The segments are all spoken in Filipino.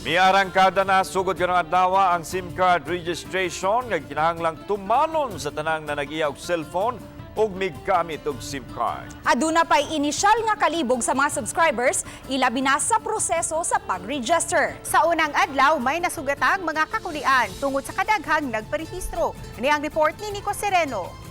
May arangkada na sugod karong adlaw ang SIM card registration nga kinahanglang tumanon sa tanang na nag-iya og cellphone ug migamit og SIM card. Aduna pay inisyal nga kalibog sa mga subscribers, ilabi na sa proseso sa pag-register. Sa unang adlaw, may nasugatang mga kakulian tungod sa kadaghang nagparehistro. Ini ang report ni Nico Sereno.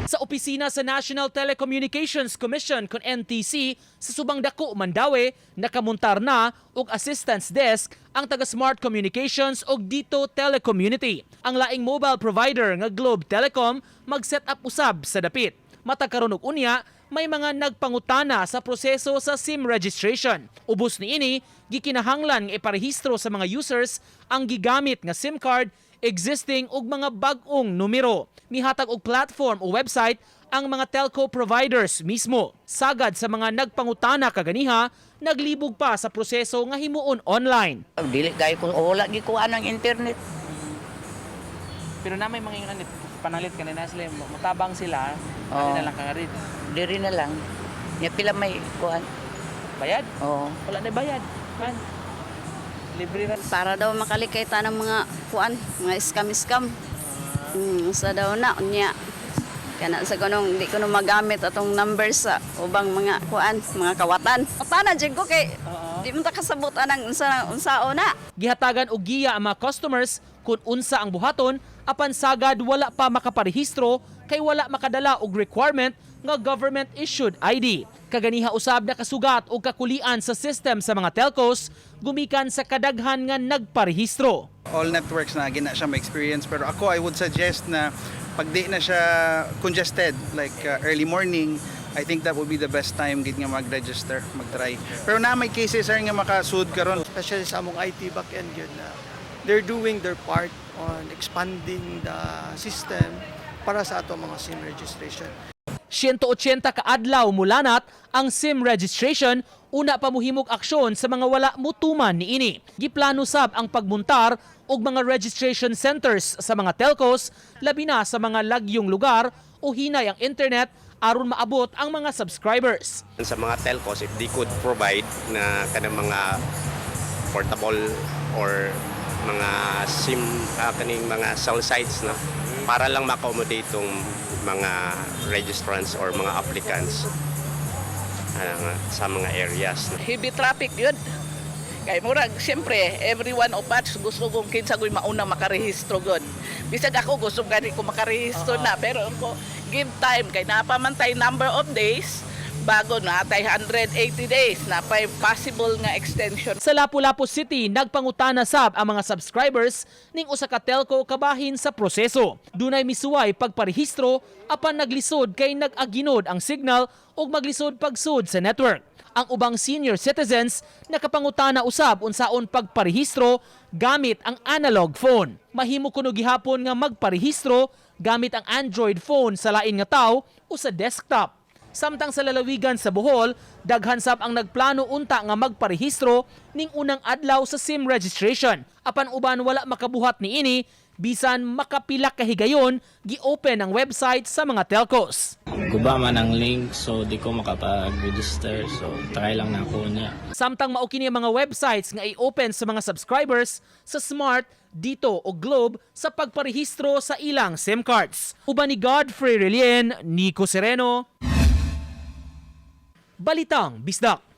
Sa opisina sa National Telecommunications Commission kon NTC sa Subang Dako, Mandawi, nakamontar na og assistance desk ang taga Smart Communications og Dito Telecommunity. Ang laing mobile provider nga Globe Telecom mag-set up usab sa dapit. Matag karon og unya, may mga nagpangutana sa proseso sa SIM registration. Ubos niini, gikinahanglan nga iparehistro sa mga users ang gigamit nga SIM card existing ug mga bag-ong numero. Mihatag og platform o website ang mga telco providers mismo. Sagad sa mga nagpangutana kaganiha, naglibog pa sa proseso nga himuon online. Dili kay ko wala gi ko anang internet. Pero na may mga inganit, panalit kanina sila, matabang sila, Oo. na lang kangarit. Diri na lang. Nya pila may kuan. Bayad? Oo. Wala na bayad. Man. Libre na. Para daw makalikita ng mga kuan, mga scam-scam. Sa daw na, unya. Kana sa kunong, di ko na magamit atong numbers sa ubang mga kuan, mga kawatan. Patana, dyan ko kay, di mo ta kasabot anang unsao na. Gihatagan og giya ang mga customers kung unsa ang buhaton, apan sagad wala pa makaparehistro kay wala makadala og requirement nga government issued ID. Kaganiha usab na kasugat og kakulian sa system sa mga telcos gumikan sa kadaghan nga nagparehistro. All networks na gina siya ma-experience, pero ako I would suggest na pag di na siya congested like early morning, I think that would be the best time gid nga mag-register, mag-try. Pero na may cases sir nga makasud karon, Especially sa among IT backend yun na they're doing their part on expanding the system para sa ato mga SIM registration. 180 ka adlaw mulanat ang SIM registration, una pa muhimog aksyon sa mga wala mutuman niini. Giplano sab ang pagmuntar og mga registration centers sa mga telcos, labi na sa mga lagyong lugar o hinay ang internet aron maabot ang mga subscribers. Sa mga telcos, if they could provide na kanang mga portable or mga SIM, kaning mga cell sites na para lang ma-accommodate tong mga registrants or mga applicants sa mga areas. Heavy traffic yun. Kay murag siyempre everyone of us gusto kong kinsa ko'y maunang makarehistro gon. Bisag ako gusto gani ko makarehistro na, pero ako give time kay napamantay number of days bago na tay 180 days na pay possible nga extension. Sa Lapu-Lapu City, nagpangutana sab ang mga subscribers ning usa ka telco kabahin sa proseso. Dunay misuway pagparehistro apan naglisod kay nag-aginod ang signal ug maglisod pagsud sa network. Ang ubang senior citizens nakapangutana usab unsaon pagparehistro gamit ang analog phone. Mahimo kuno gihapon nga magparehistro gamit ang Android phone sa lain nga tawo o sa desktop. Samtang sa lalawigan sa Bohol, daghan sab ang nagplano unta nga magparehistro ning unang adlaw sa SIM registration. Apan uban wala makabuhat niini, bisan makapila ka higayon, gi-open ang website sa mga telcos. Guba man ang link, so di ko makapag-register, so try lang na ako niya. Samtang mao kini ang mga websites nga i-open sa mga subscribers sa Smart, Dito o Globe sa pagparehistro sa ilang SIM cards. Uban ni Godfrey Relien, Nico Sereno, Balitang Bisdak.